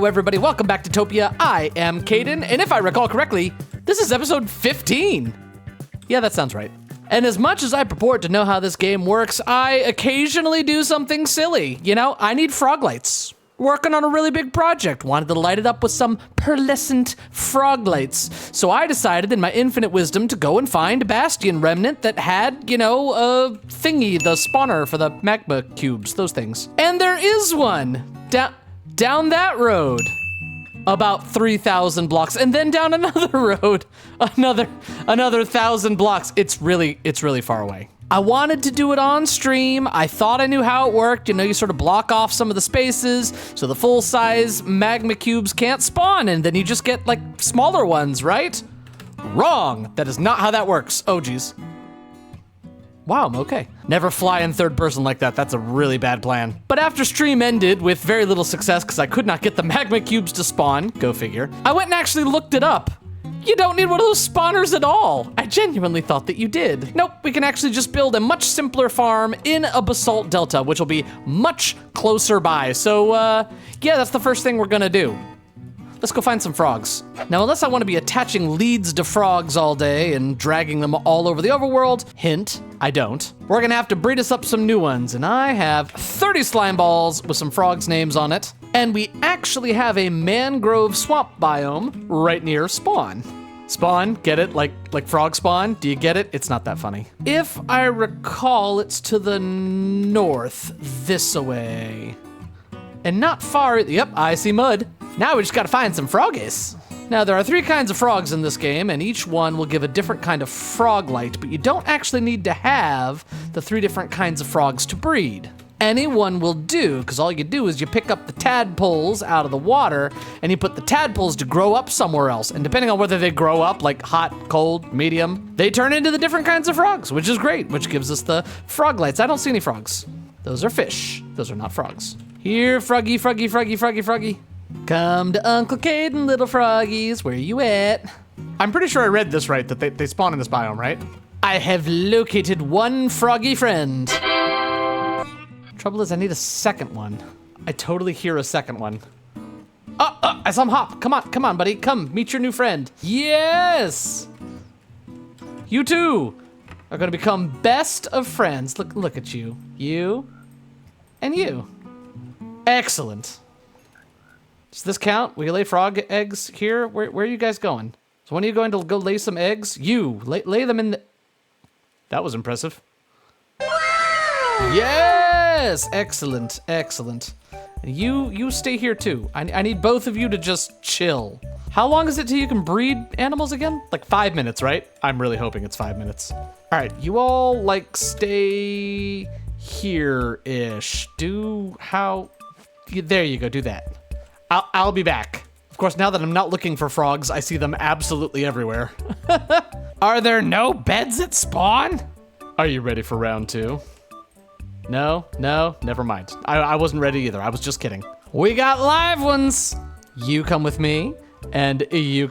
Hello everybody, welcome back to Topia. I am Kaeden, and if I recall correctly, this is episode 15. Yeah, that sounds right. And as much as I purport to know how this game works, I occasionally do something silly. You know, I need froglights. Working on a really big project, wanted to light it up with some pearlescent froglights. So I decided in my infinite wisdom to go and find a bastion remnant that had, you know, a thingy, the spawner for the magma cubes, those things. And there is one down that road. About 3,000 blocks, and then down another road, another 1,000 blocks. It's really far away. I wanted to do it on stream. I thought I knew how it worked. You know, you sort of block off some of the spaces so the full-size magma cubes can't spawn, and then you just get like smaller ones, right? Wrong. That is not how that works. Oh, geez. Wow, I'm okay. Never fly in third person like that. That's a really bad plan. But after stream ended with very little success because I could not get the magma cubes to spawn, go figure, I went and actually looked it up. You don't need one of those spawners at all. I genuinely thought that you did. Nope, we can actually just build a much simpler farm in a basalt delta, which will be much closer by. So, yeah, that's the first thing we're gonna do. Let's go find some frogs. Now, unless I want to be attaching leads to frogs all day and dragging them all over the overworld, hint, I don't. We're gonna have to breed us up some new ones, and I have 30 slime balls with some frogs' names on it. And we actually have a mangrove swamp biome right near spawn. Spawn, get it? Like frog spawn? Do you get it? It's not that funny. If I recall, it's to the north, this-a-way. And not far, yep, I see mud. Now we just gotta find some froggies. Now there are 3 kinds of frogs in this game, and each one will give a different kind of frog light, but you don't actually need to have the 3 different kinds of frogs to breed. Any one will do, because all you do is you pick up the tadpoles out of the water, and you put the tadpoles to grow up somewhere else. And depending on whether they grow up like hot, cold, medium, they turn into the different kinds of frogs, which is great, which gives us the frog lights. I don't see any frogs. Those are fish. Those are not frogs. Here, froggy, froggy, froggy, froggy, froggy. Come to Uncle Kaeden, little froggies, where you at? I'm pretty sure I read this right, that they spawn in this biome, right? I have located one froggy friend. Trouble is, I need a second one. I totally hear a second one. I saw him hop. Come on, buddy. Come, meet your new friend. Yes! You two are gonna become best of friends. Look at you. You and you. Excellent. Does this count? We lay frog eggs here? Where are you guys going? So when are you going to go lay some eggs? You, lay them in the... That was impressive. Yes! Excellent, excellent. You stay here too. I need both of you to just chill. How long is it till you can breed animals again? Like 5 minutes, right? I'm really hoping it's 5 minutes. All right, you all like stay here-ish. There you go, do that. I'll be back. Of course, now that I'm not looking for frogs, I see them absolutely everywhere. Are there no beds at spawn? Are you ready for round 2? No, never mind. I wasn't ready either. I was just kidding. We got live ones. You come with me, and you,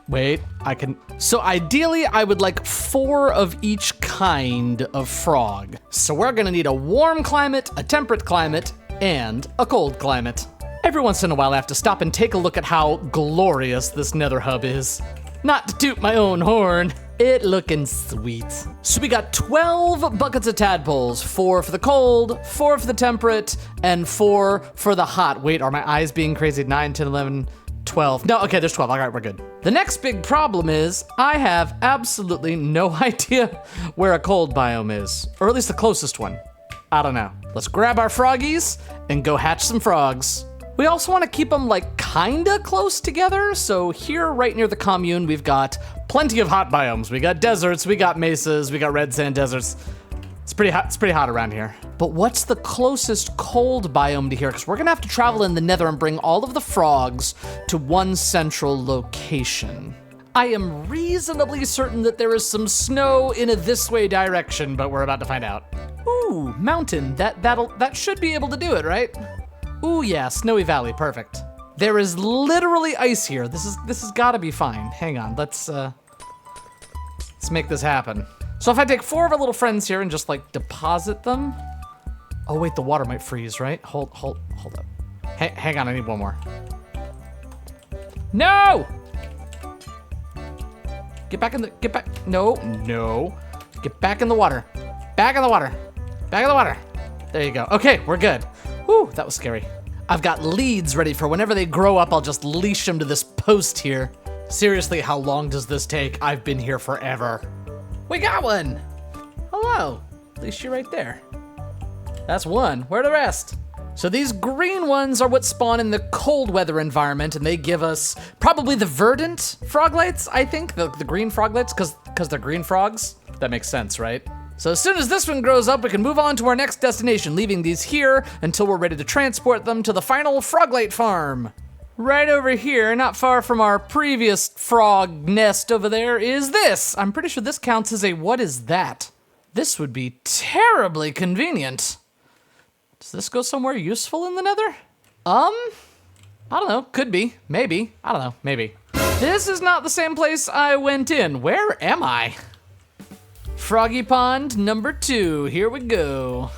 wait, I can. So ideally, I would like 4 of each kind of frog. So we're gonna need a warm climate, a temperate climate, and a cold climate. Every once in a while, I have to stop and take a look at how glorious this nether hub is. Not to toot my own horn. It looking sweet. So we got 12 buckets of tadpoles, 4 for the cold, 4 for the temperate, and 4 for the hot. Wait, are my eyes being crazy? 9, 10, 11, 12. No, okay, there's 12. All right, we're good. The next big problem is I have absolutely no idea where a cold biome is, or at least the closest one. I don't know. Let's grab our froggies and go hatch some frogs. We also want to keep them like kinda close together. So here right near the commune, we've got plenty of hot biomes. We got deserts, we got mesas, we got red sand deserts. It's pretty hot around here. But what's the closest cold biome to here? Because we're gonna have to travel in the nether and bring all of the frogs to one central location. I am reasonably certain that there is some snow in a this way direction, but we're about to find out. Ooh, mountain, that should be able to do it, right? Ooh yeah, snowy valley, perfect. There is literally ice here. This has gotta be fine. Hang on, let's make this happen. So if I take 4 of our little friends here and just like deposit them. Oh wait, the water might freeze, right? Hold up. Hang on, I need one more. No! Get back. No. Get back in the water. Back in the water. There you go. Okay, we're good. Whew, that was scary. I've got leads ready for whenever they grow up, I'll just leash them to this post here. Seriously, how long does this take? I've been here forever. We got one. Hello. At least you're right there. That's one. Where are the rest? So these green ones are what spawn in the cold weather environment, and they give us probably the verdant froglights, I think. The green froglights, because they're green frogs. That makes sense, right? So as soon as this one grows up, we can move on to our next destination, leaving these here until we're ready to transport them to the final froglight farm. Right over here, not far from our previous frog nest over there, is this. I'm pretty sure this counts as a what is that? This would be terribly convenient. Does this go somewhere useful in the Nether? I don't know, could be, maybe, I don't know, maybe. This is not the same place I went in. Where am I? Froggy Pond number 2, here we go.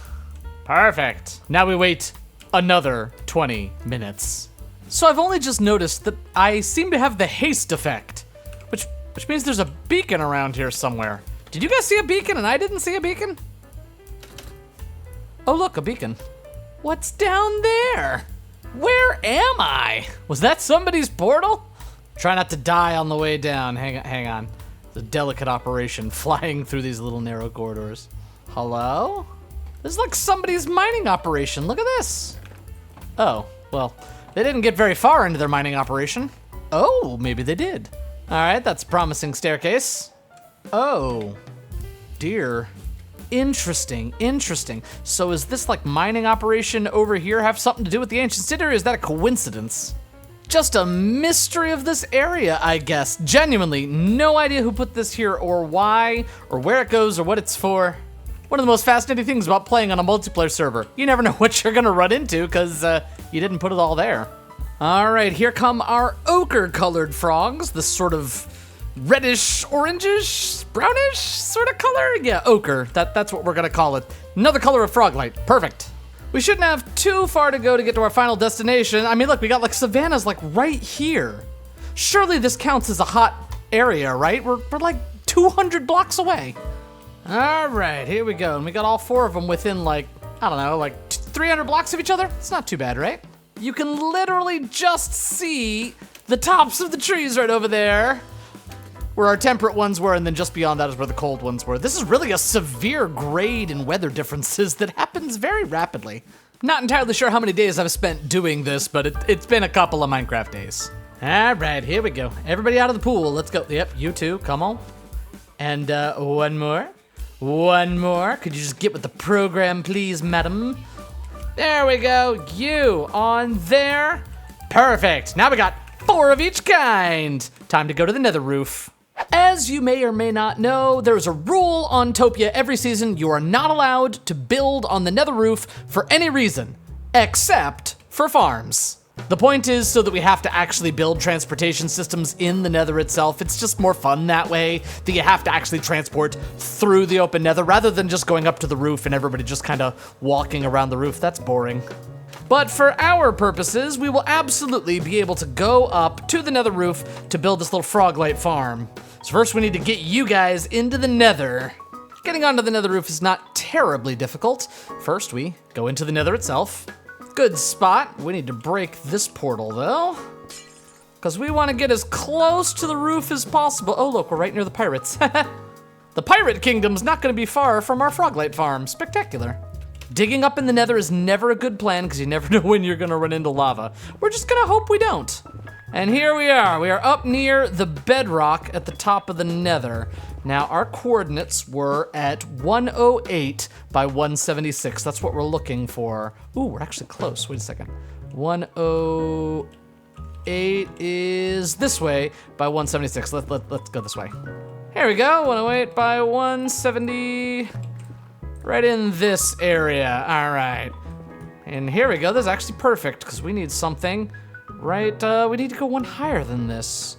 Perfect. Now we wait another 20 minutes. So I've only just noticed that I seem to have the haste effect, which means there's a beacon around here somewhere. Did you guys see a beacon and I didn't see a beacon? Oh look, a beacon. What's down there? Where am I? Was that somebody's portal? Try not to die on the way down. Hang on. It's a delicate operation flying through these little narrow corridors. Hello? This is like somebody's mining operation. Look at this. Oh, well, they didn't get very far into their mining operation. Oh, maybe they did. All right, that's a promising staircase. Oh, dear. Interesting. So is this like mining operation over here have something to do with the ancient city, or is that a coincidence? Just a mystery of this area, I guess. Genuinely, no idea who put this here or why, or where it goes, or what it's for. One of the most fascinating things about playing on a multiplayer server. You never know what you're gonna run into, because you didn't put it all there. All right, here come our ochre-colored frogs, this sort of reddish, orangish, brownish sort of color. Yeah, ochre, that's what we're gonna call it. Another color of froglight, perfect. We shouldn't have too far to go to get to our final destination. I mean, look, we got like savannas like right here. Surely this counts as a hot area, right? We're like 200 blocks away. All right, here we go. And we got all 4 of them within like, I don't know, like 300 blocks of each other. It's not too bad, right? You can literally just see the tops of the trees right over there, where our temperate ones were, and then just beyond that is where the cold ones were. This is really a severe grade in weather differences that happens very rapidly. Not entirely sure how many days I've spent doing this, but it's been a couple of Minecraft days. All right, here we go. Everybody out of the pool, let's go. Yep, you too, come on. And one more. Could you just get with the program, please, madam? There we go, you on there. Perfect, now we got 4 of each kind. Time to go to the nether roof. As you may or may not know, there's a rule on Topia every season. You are not allowed to build on the nether roof for any reason, except for farms. The point is so that we have to actually build transportation systems in the nether itself. It's just more fun that way, that you have to actually transport through the open nether rather than just going up to the roof and everybody just kind of walking around the roof. That's boring. But for our purposes, we will absolutely be able to go up to the nether roof to build this little froglight farm. So first we need to get you guys into the nether. Getting onto the nether roof is not terribly difficult. First we go into the nether itself. Good spot. We need to break this portal though, because we want to get as close to the roof as possible. Oh look, we're right near the pirates. The pirate kingdom's not going to be far from our froglight farm. Spectacular. Digging up in the nether is never a good plan because you never know when you're going to run into lava. We're just going to hope we don't. And here we are. We are up near the bedrock at the top of the nether. Now, our coordinates were at 108 by 176. That's what we're looking for. Ooh, we're actually close. Wait a second. 108 is this way by 176. Let's go this way. Here we go. 108 by 170. Right in this area. All right. And here we go. This is actually perfect because we need something. Right, we need to go one higher than this.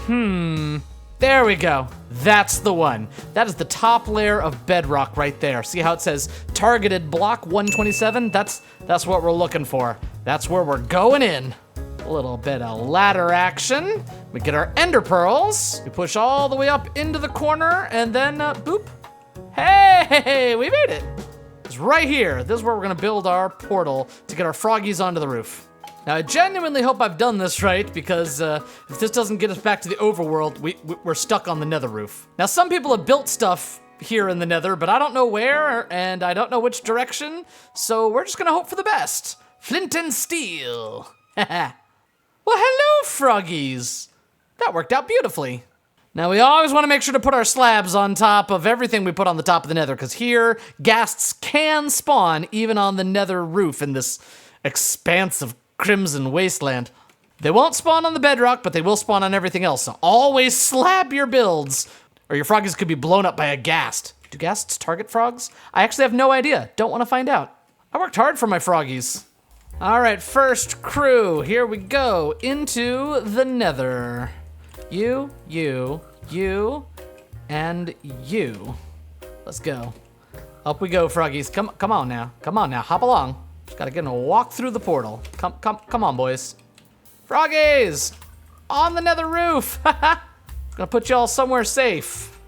There we go. That's the one. That is the top layer of bedrock right there. See how it says targeted block 127? That's what we're looking for. That's where we're going in. A little bit of ladder action. We get our ender pearls. We push all the way up into the corner and then boop. Hey, we made it. It's right here. This is where we're gonna build our portal to get our froggies onto the roof. Now, I genuinely hope I've done this right because if this doesn't get us back to the overworld, we're stuck on the nether roof. Now, some people have built stuff here in the nether, but I don't know where and I don't know which direction, so we're just gonna hope for the best. Flint and steel. Well, hello, froggies. That worked out beautifully. Now, we always want to make sure to put our slabs on top of everything we put on the top of the nether, because here, ghasts can spawn even on the nether roof in this expanse of crimson wasteland. They won't spawn on the bedrock, but they will spawn on everything else, so always slab your builds, or your froggies could be blown up by a ghast. Do ghasts target frogs? I actually have no idea. Don't want to find out. I worked hard for my froggies. All right, first crew, here we go into the nether. You, and you. Let's go. Up we go, froggies. Come on now. Come on now, hop along. Just gotta get a walk through the portal. Come on, boys. Froggies! On the nether roof! Gonna put y'all somewhere safe.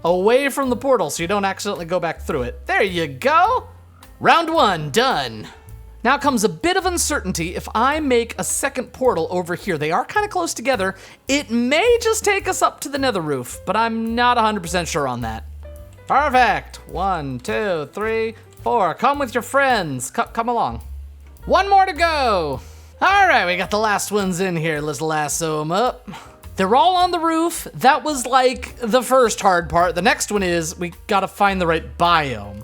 Away from the portal so you don't accidentally go back through it. There you go! Round 1, done. Now comes a bit of uncertainty. If I make a second portal over here, they are kind of close together. It may just take us up to the nether roof, but I'm not 100% sure on that. Perfect. 1, 2, 3, 4. Come with your friends. Come along. One more to go. All right, we got the last ones in here. Let's lasso them up. They're all on the roof. That was like the first hard part. The next one is we gotta find the right biome.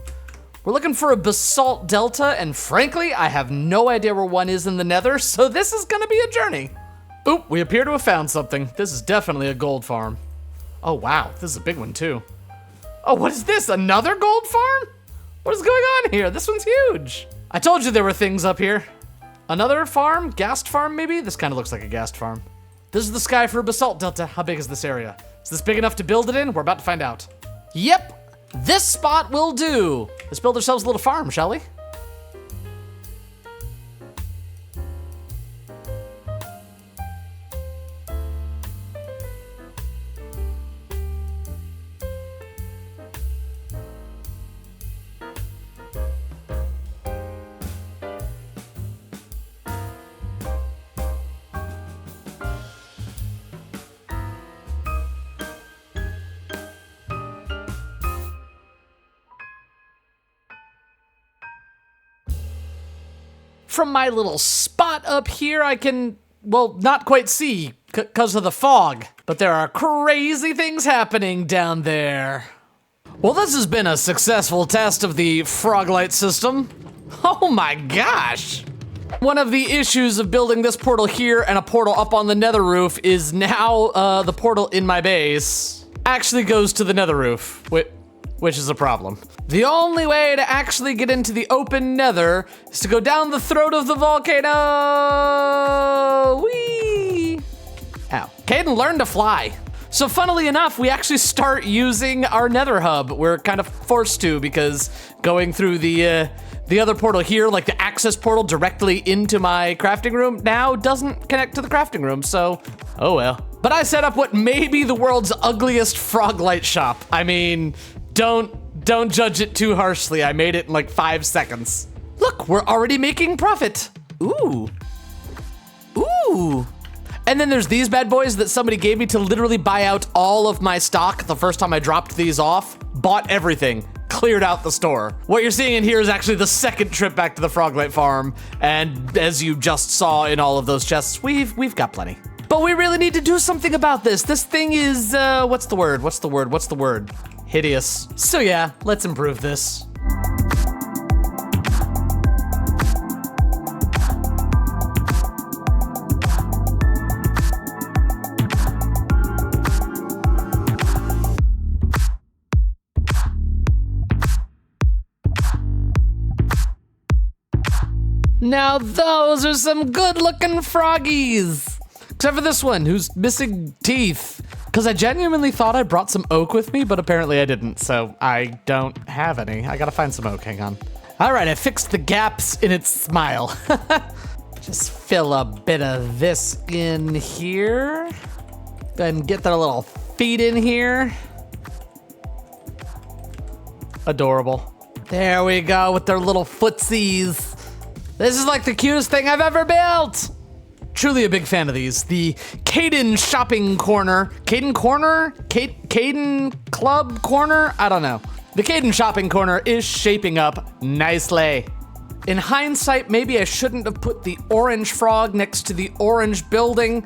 We're looking for a basalt delta, and frankly, I have no idea where one is in the nether, so this is gonna be a journey. Oop, we appear to have found something. This is definitely a gold farm. Oh wow, this is a big one too. Oh, what is this, another gold farm? What is going on here? This one's huge. I told you there were things up here. Another farm, ghast farm maybe? This kind of looks like a ghast farm. This is the sky for a basalt delta. How big is this area? Is this big enough to build it in? We're about to find out. Yep. This spot will do. Let's build ourselves a little farm, shall we? From my little spot up here, I can, well, not quite see because of the fog, but there are crazy things happening down there. Well, this has been a successful test of the froglight system. Oh my gosh. One of the issues of building this portal here and a portal up on the nether roof is now the portal in my base actually goes to the nether roof, which is a problem. The only way to actually get into the open nether is to go down the throat of the volcano. Whee! Ow. Kaeden learned to fly. So funnily enough, we actually start using our nether hub. We're kind of forced to because going through the other portal here, like the access portal directly into my crafting room now doesn't connect to the crafting room, so oh well. But I set up what may be the world's ugliest froglight shop. I mean, don't judge it too harshly. I made it in like 5 seconds. Look, we're already making profit. Ooh. Ooh. And then there's these bad boys that somebody gave me to literally buy out all of my stock the first time I dropped these off. Bought everything, cleared out the store. What you're seeing in here is actually the second trip back to the froglight farm. And as you just saw in all of those chests, we've got plenty. But we really need to do something about this. This thing is, what's the word? Hideous. So yeah, let's improve this. Now those are some good-looking froggies. Except for this one, who's missing teeth. Because I genuinely thought I brought some oak with me, but apparently I didn't, so I don't have any. I gotta find some oak, hang on. All right, I fixed the gaps in its smile. Just fill a bit of this in here. Go ahead and get their little feet in here. Adorable. There we go with their little footsies. This is like the cutest thing I've ever built. Truly a big fan of these. The Kaeden shopping corner. Kaeden corner? Kaeden club corner? I don't know. The Kaeden shopping corner is shaping up nicely. In hindsight, maybe I shouldn't have put the orange frog next to the orange building,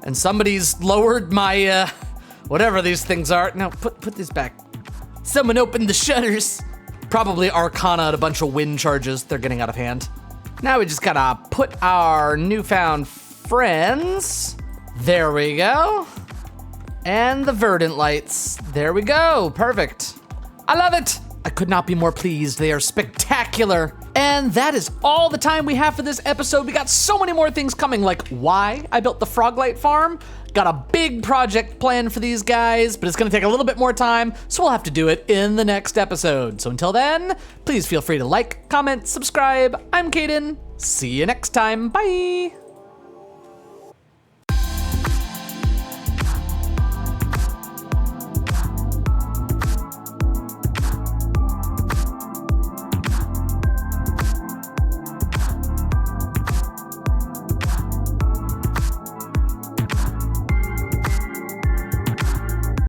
and somebody's lowered my, whatever these things are. No, put this back. Someone opened the shutters. Probably Arcana and a bunch of wind charges. They're getting out of hand. Now we just gotta put our newfound friends. There we go. And the verdant lights. There we go, perfect. I love it. I could not be more pleased. They are spectacular. And that is all the time we have for this episode. We got so many more things coming, like why I built the froglight farm. Got a big project planned for these guys, but it's gonna take a little bit more time, so we'll have to do it in the next episode. So until then, please feel free to like, comment, subscribe. I'm Kaeden. See you next time. Bye.